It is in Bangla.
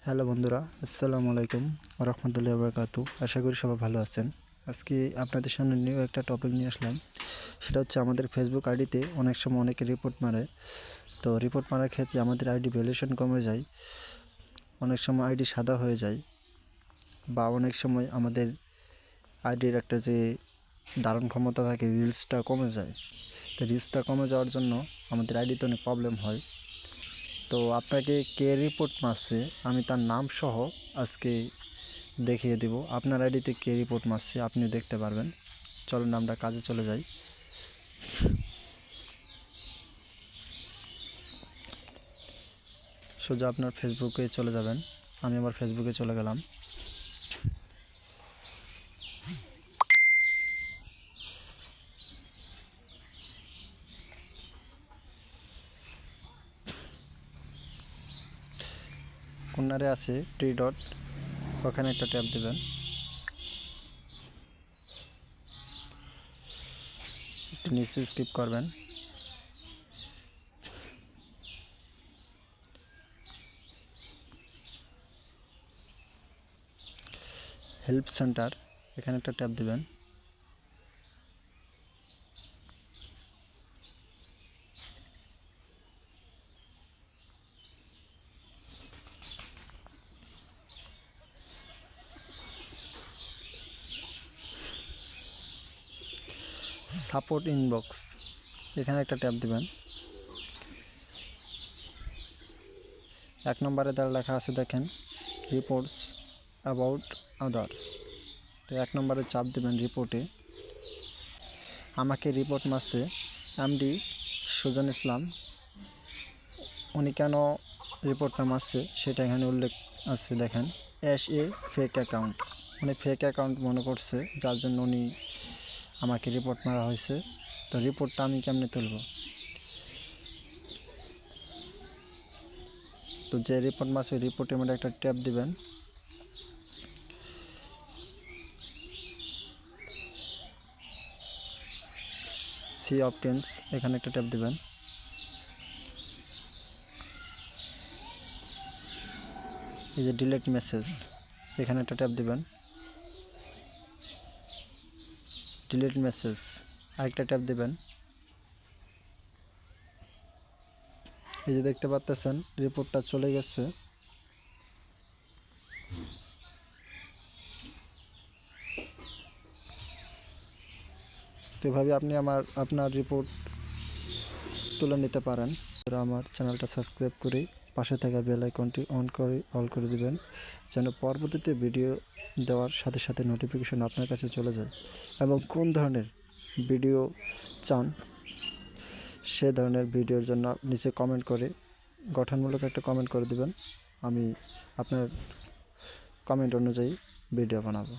হ্যালো বন্ধুরা, আসসালামু আলাইকুম রহমতুল্লাহি ওয়া বারাকাতুহু। আশা করি সবাই ভালো আছেন। আজকে আপনাদের সামনে নিউ একটা টপিক নিয়ে আসলাম। সেটা হচ্ছে আমাদের ফেসবুক আইডিতে অনেক সময় অনেকে রিপোর্ট মারে। তো রিপোর্ট মারার ক্ষেত্রে আমাদের আইডি ভ্যালুয়েশন কমে যায়, অনেক সময় আইডি সাদা হয়ে যায়, বা অনেক সময় আমাদের আইডির একটা যে ধারণ ক্ষমতা থাকে রিলসটা কমে যায়। তো রিলসটা কমে যাওয়ার জন্য আমাদের আইডিতে অনেক প্রবলেম হয়। তো আপনাকে কে রিপোর্ট মারছে আমি তার নাম সহ আজকে দেখিয়ে দেব। আপনার আইডিতে কে রিপোর্ট মারছে আপনি দেখতে পারবেন। চলুন আমরা কাজে চলে যাই। সোজা আপনার ফেসবুকে চলে যাবেন। আমি আমার ফেসবুকে চলে গেলাম। কর্নারে আছে থ্রি ডট, ওখানে একটা ট্যাপ দেবেন। একটু নিচে স্কিপ করবেন। হেল্প সেন্টার, এখানে একটা ট্যাপ দেবেন। সাপোর্ট ইনবক্স, এখানে একটা ট্যাপ দেবেন। 1 নম্বরে দ্বারা লেখা আছে দেখেন রিপোর্টস অ্যাবাউট আদার। তো 1 নম্বরে চাপ দেবেন রিপোর্টে। আমাকে রিপোর্ট মারছে এমডি সুজন ইসলাম। উনি কেন রিপোর্টটা মারছে সেটা এখানে উল্লেখ আছে দেখেন। অ্যাশ এ ফেক অ্যাকাউন্ট, উনি ফেক অ্যাকাউন্ট মনে করছে, যার জন্য উনি আমাকে রিপোর্ট মারা হয়েছে। তো রিপোর্টটা আমি কেমনে তুলব? তো যে রিপোর্ট মারছে রিপোর্টের মধ্যে একটা ট্যাপ দিবেন। সি অপটেন্স, এখানে একটা ট্যাপ দিবেন। এই যে ডিলেট মেসেজ, এখানে একটা ট্যাপ দিবেন। ডিলেট মেসেজ, আরেকটা ট্যাপ দিবেন। এই যে দেখতে পাচ্ছেন রিপোর্টটা চলে গেছে। তো এভাবে আপনি আপনার রিপোর্ট তুলে নিতে পারেন। আমার চ্যানেলটা সাবস্ক্রাইব করে পাশে থাকা বেল আইকনটি অল করে দিবেন, যেন পরবর্তীতে ভিডিও দেওয়ার সাথে সাথে নোটিফিকেশন আপনার কাছে চলে যায়। এবং কোন ধরনের ভিডিও চান সে ধরনের ভিডিওর জন্য নিচে কমেন্ট করে গঠনমূলক একটা কমেন্ট করে দিবেন। আমি আপনার কমেন্ট অনুযায়ী ভিডিও বানাবো।